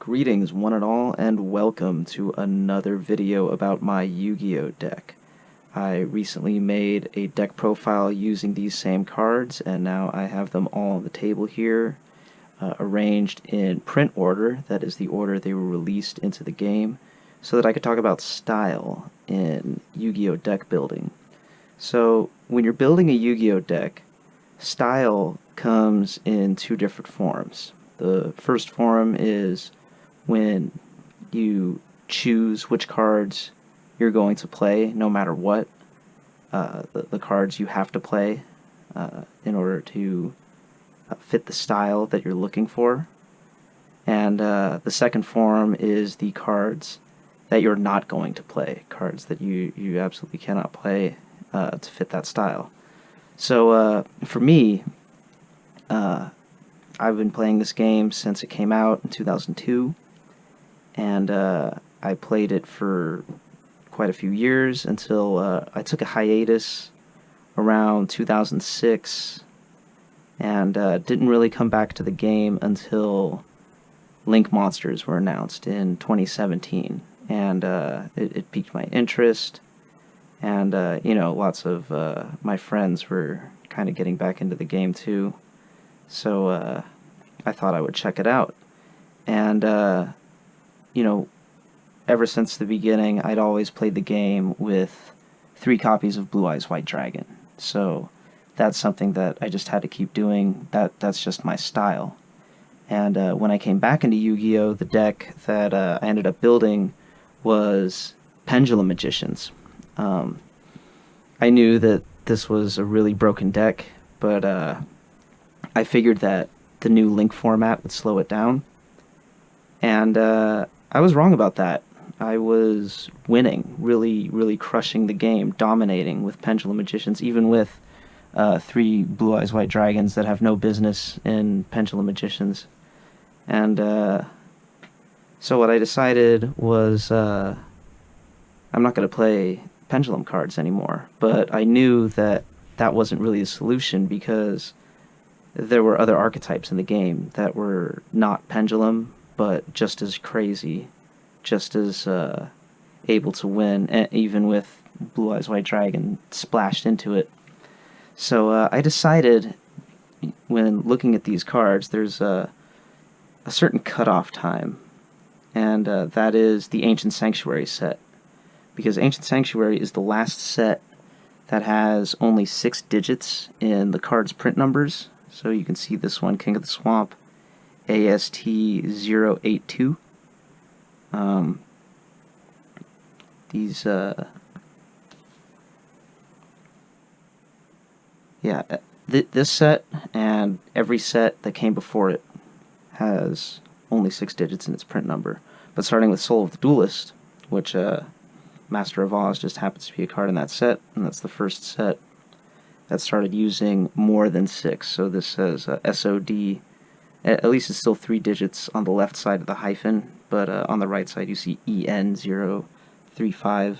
Greetings one and all, and welcome to another video about my Yu-Gi-Oh deck. I recently made a deck profile using these same cards, and now I have them all on the table here, arranged in print order, that is the order they were released into the game, so that I could talk about style in Yu-Gi-Oh deck building. So, when you're building a Yu-Gi-Oh deck, style comes in two different forms. The first form is when you choose which cards you're going to play, no matter what. The cards you have to play in order to fit the style that you're looking for. And the second form is the cards that you're not going to play, cards that you absolutely cannot play to fit that style. So for me, I've been playing this game since it came out in 2002, and I played it for quite a few years until I took a hiatus around 2006, and didn't really come back to the game until Link Monsters were announced in 2017, and it piqued my interest, and lots of my friends were kind of getting back into the game too. So I thought I would check it out. And, ever since the beginning, I'd always played the game with 3 copies of Blue Eyes White Dragon. So that's something that I just had to keep doing. That's just my style. And when I came back into Yu-Gi-Oh, the deck that I ended up building was Pendulum Magicians. I knew that this was a really broken deck, but I figured that the new Link format would slow it down, and I was wrong about that. I was winning, really crushing the game, dominating with Pendulum Magicians, even with 3 Blue Eyes White Dragons that have no business in Pendulum Magicians. And so what I decided was I'm not going to play Pendulum cards anymore, but I knew that that wasn't really a solution, because there were other archetypes in the game that were not Pendulum, but just as crazy, just as able to win, even with Blue Eyes White Dragon splashed into it. So I decided, when looking at these cards, there's a certain cutoff time, and that is the Ancient Sanctuary set. Because Ancient Sanctuary is the last set that has only 6 digits in the card's print numbers. So you can see this one, King of the Swamp, AST082. This set and every set that came before it has only 6 digits in its print number. But starting with Soul of the Duelist, which Master of Oz just happens to be a card in that set, and that's the first set that started using more than 6. So this says SOD. At least it's still 3 digits on the left side of the hyphen, but on the right side you see EN035.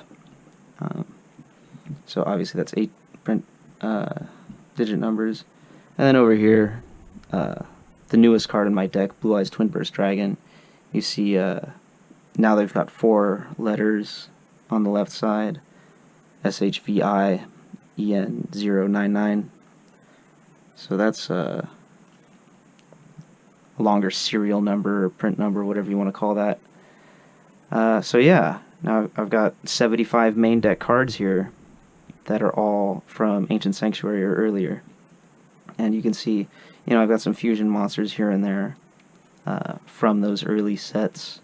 So obviously that's 8 print digit numbers. And then over here, the newest card in my deck, Blue Eyes Twin Burst Dragon, you see now they've got 4 letters on the left side, SHVI EN099. So that's a longer serial number, or print number, whatever you want to call that. So yeah, now I've got 75 main deck cards here that are all from Ancient Sanctuary or earlier. And you can see, I've got some fusion monsters here and there from those early sets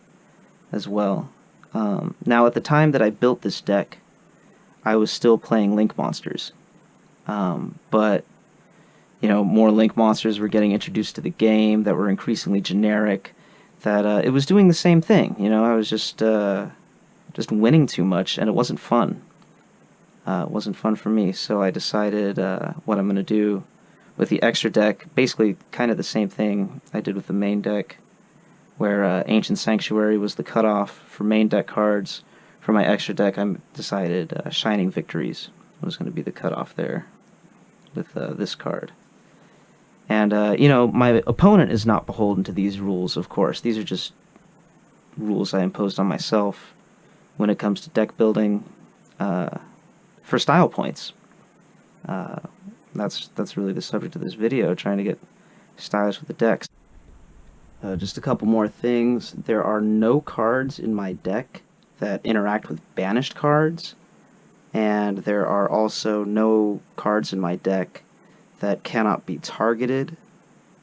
as well. Now, at the time that I built this deck, I was still playing Link Monsters. But, more Link Monsters were getting introduced to the game that were increasingly generic, that it was doing the same thing. I was just winning too much, and it wasn't fun. It wasn't fun for me, so I decided what I'm going to do with the extra deck, basically kind of the same thing I did with the main deck, where Ancient Sanctuary was the cutoff for main deck cards. For my extra deck, I decided Shining Victories was going to be the cutoff there with this card. And, my opponent is not beholden to these rules, of course. These are just rules I imposed on myself when it comes to deck building for style points. That's really the subject of this video, trying to get stylish with the decks. Just a couple more things. There are no cards in my deck that interact with banished cards, and there are also no cards in my deck that cannot be targeted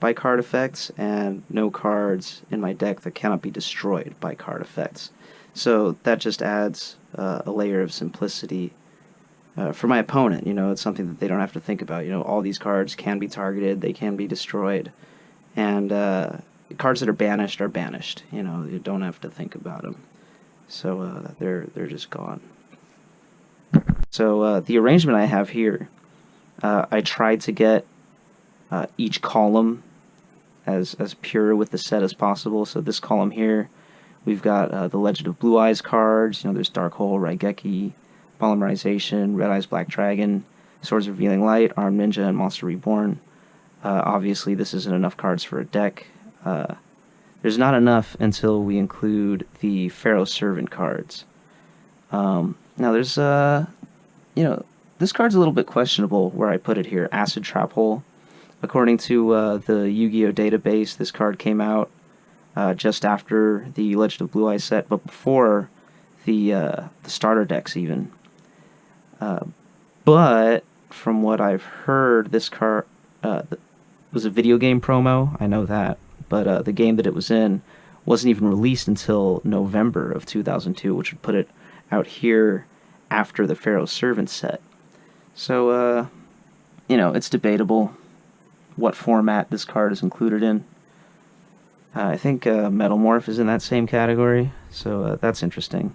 by card effects, and no cards in my deck that cannot be destroyed by card effects. So that just adds a layer of simplicity for my opponent. You know, it's something that they don't have to think about. You know, all these cards can be targeted, they can be destroyed, and cards that are banished are banished. You know, you don't have to think about them. So they're just gone. So the arrangement I have here, I tried to get each column as pure with the set as possible. So this column here, we've got the Legend of Blue Eyes cards. You know, there's Dark Hole, Raigeki, Polymerization, Red Eyes Black Dragon, Swords Revealing Light, Armed Ninja, and Monster Reborn. Obviously, this isn't enough cards for a deck. There's not enough until we include the Pharaoh Servant cards. Now, there's, you know, this card's a little bit questionable where I put it here, Acid Trap Hole. According to the Yu-Gi-Oh! Database, this card came out just after the Legend of Blue Eyes set, but before the starter decks even. But from what I've heard, this card was a video game promo, I know that, but the game that it was in wasn't even released until November of 2002, which would put it out here after the Pharaoh Servant set. So, you know, it's debatable what format this card is included in. I think Metalmorph is in that same category, so that's interesting.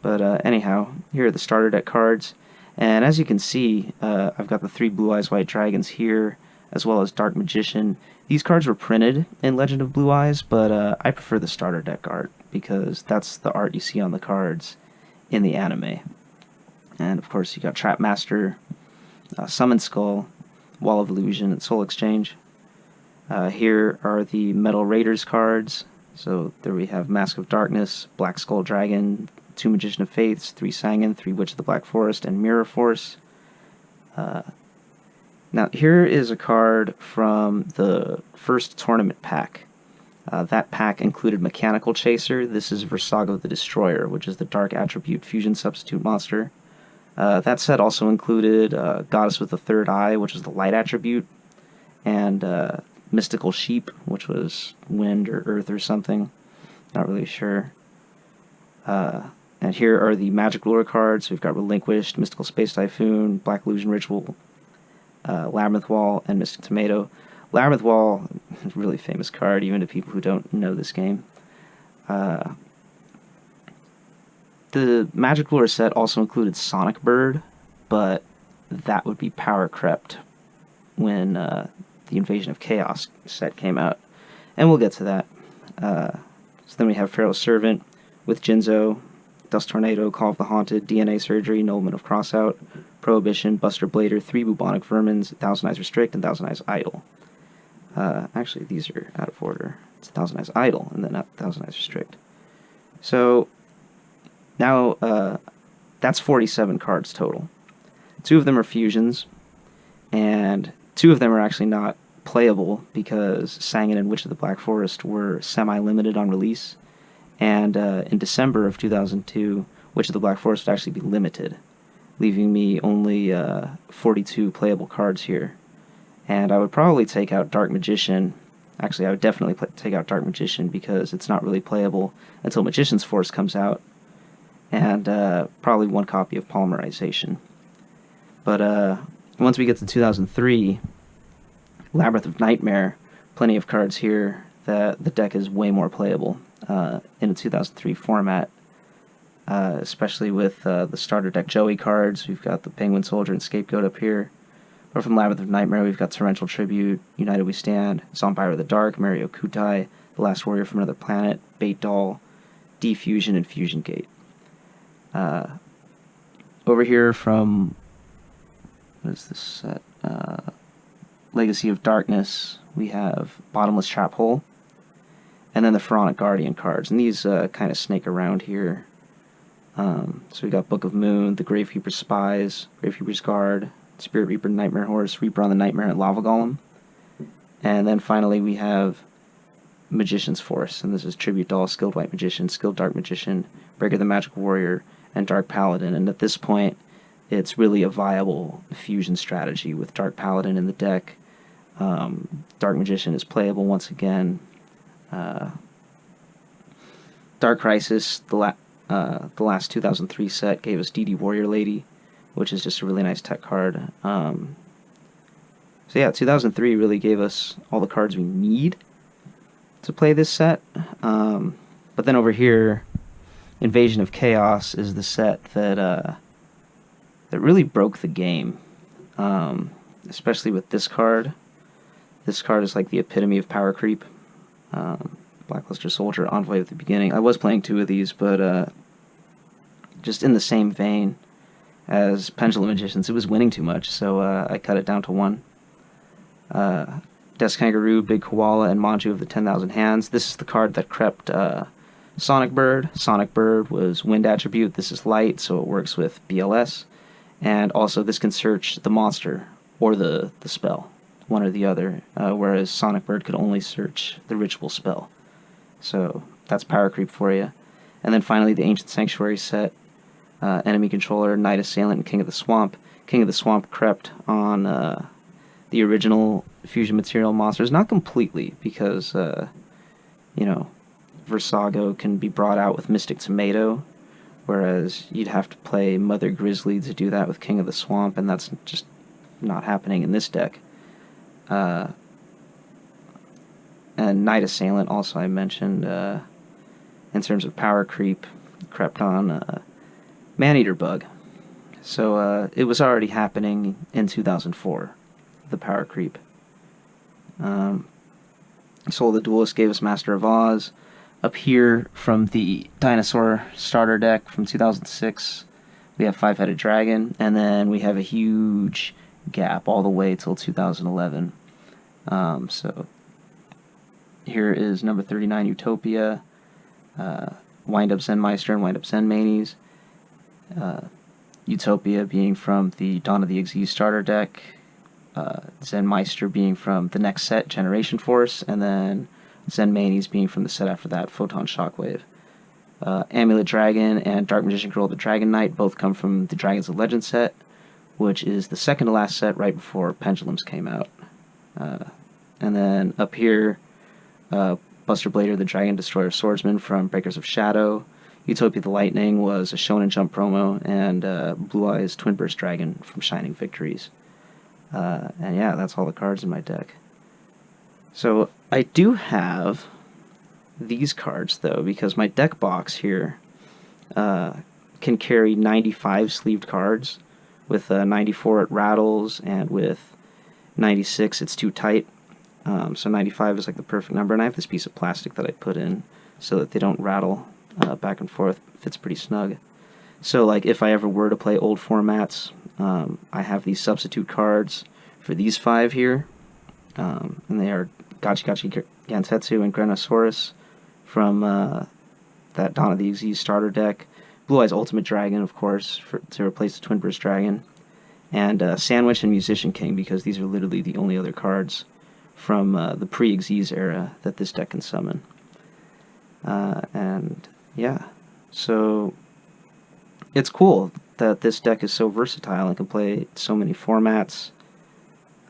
But anyhow, here are the starter deck cards, and as you can see, I've got the 3 Blue Eyes White Dragons here, as well as Dark Magician. These cards were printed in Legend of Blue Eyes, but I prefer the starter deck art, because that's the art you see on the cards in the anime. And of course you got Trap Master, Summon Skull, Wall of Illusion, and Soul Exchange. Here are the Metal Raiders cards. So there we have Mask of Darkness, Black Skull Dragon, 2 Magician of Faiths, 3 Sangan, 3 Witch of the Black Forest, and Mirror Force. Now here is a card from the first tournament pack. That pack included Mechanical Chaser. This is Versago the Destroyer, which is the Dark Attribute Fusion Substitute monster. That set also included Goddess with the Third Eye, which is the Light Attribute, and Mystical Sheep, which was Wind or Earth or something. Not really sure. And here are the Magic Lure cards. We've got Relinquished, Mystical Space Typhoon, Black Illusion Ritual, Labyrinth Wall, and Mystic Tomato. Labyrinth Wall is a really famous card, even to people who don't know this game. The Magic Lure set also included Sonic Bird, but that would be power crept when the Invasion of Chaos set came out. And we'll get to that. So then we have Pharaoh Servant with Jinzo, Dust Tornado, Call of the Haunted, DNA Surgery, Nobleman of Crossout, Prohibition, Buster Blader, 3 Bubonic Vermins, Thousand Eyes Restrict, and Thousand Eyes Idle. Actually, these are out of order. It's Thousand Eyes Idle, and then Thousand Eyes Restrict. So, now, that's 47 cards total. 2 of them are fusions, and 2 of them are actually not playable because Sangan and Witch of the Black Forest were semi-limited on release, and in December of 2002, Witch of the Black Forest would actually be limited, leaving me only 42 playable cards here. And I would probably take out Dark Magician. Actually, I would definitely take out Dark Magician because it's not really playable until Magician's Force comes out, and probably 1 copy of Polymerization. But once we get to 2003, Labyrinth of Nightmare, plenty of cards here that the deck is way more playable in a 2003 format, especially with the starter deck Joey cards. We've got the Penguin Soldier and Scapegoat up here. Or from Labyrinth of Nightmare, we've got Torrential Tribute, United We Stand, Zombire of the Dark, Mario Kutai, The Last Warrior from Another Planet, Bait Doll, Defusion, and Fusion Gate. Over here from, what is this set? Legacy of Darkness, we have Bottomless Trap Hole. and then the Pharaonic Guardian cards, and these kind of snake around here. So we got Book of Moon, the Gravekeeper's Spies, Gravekeeper's Guard, Spirit Reaper, Nightmare Horse, Reaper on the Nightmare, and Lava Golem. And then finally we have Magician's Force, and this is Tribute Doll, Skilled White Magician, Skilled Dark Magician, Breaker the Magic Warrior, and Dark Paladin. And at this point, it's really a viable fusion strategy with Dark Paladin in the deck. Dark Magician is playable once again. Dark Crisis, the last 2003 set, gave us DD Warrior Lady, which is just a really nice tech card. So yeah, 2003 really gave us all the cards we need to play this set. But then over here, Invasion of Chaos is the set that really broke the game, especially with this card. This card is like the epitome of power creep. Blackluster Soldier, Envoy at the beginning. I was playing two of these, but just in the same vein as Pendulum Magicians, it was winning too much, so I cut it down to one. Desk Kangaroo, Big Koala, and Manju of the 10,000 Hands. This is the card that crept Sonic Bird. Sonic Bird was Wind Attribute. This is Light, so it works with BLS. And also this can search the monster or the spell, one or the other, whereas Sonic Bird could only search the ritual spell. So that's power creep for you. And then finally the Ancient Sanctuary set, Enemy Controller, Knight Assailant, and King of the Swamp. King of the Swamp crept on the original fusion material monsters, not completely, because Versago can be brought out with Mystic Tomato, whereas you'd have to play Mother Grizzly to do that with King of the Swamp, and that's just not happening in this deck. And Knight Assailant, also I mentioned, in terms of power creep, crept on Maneater Bug. So it was already happening in 2004, the power creep. Soul of the Duelist gave us Master of Oz. Up here from the Dinosaur starter deck from 2006, we have Five-Headed Dragon, and then we have a huge gap all the way till 2011. So here is number 39, Utopia, Wind Up Zen Meister, and Wind Up Zen Manies. Utopia being from the Dawn of the Xyz starter deck, Zen Meister being from the next set, Generation Force, and then Zen Manies being from the set after that, Photon Shockwave. Amulet Dragon and Dark Magician Girl the Dragon Knight both come from the Dragons of Legend set, which is the second to last set right before Pendulums came out. And then up here, Buster Blader the Dragon Destroyer Swordsman from Breakers of Shadow. Utopia the Lightning was a Shonen Jump promo, and Blue Eyes Twin Burst Dragon from Shining Victories. And yeah, that's all the cards in my deck. So I do have these cards, though, because my deck box here can carry 95 sleeved cards. With 94 it rattles, and with 96 it's too tight. So 95 is like the perfect number, and I have this piece of plastic that I put in so that they don't rattle back and forth. Fits pretty snug. So like if I ever were to play old formats, I have these substitute cards for these 5 here, and they are Gachi Gachi Gantetsu and Grenosaurus from that Dawn of the Xyz starter deck. Blue Eyes Ultimate Dragon, of course, to replace the Twin Burst Dragon. And Sandwich and Musician King, because these are literally the only other cards from the pre-Xyz era that this deck can summon. And yeah, so it's cool that this deck is so versatile and can play so many formats.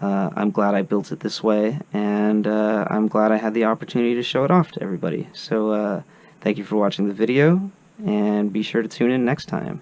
I'm glad I built it this way, and I'm glad I had the opportunity to show it off to everybody. So thank you for watching the video, and be sure to tune in next time.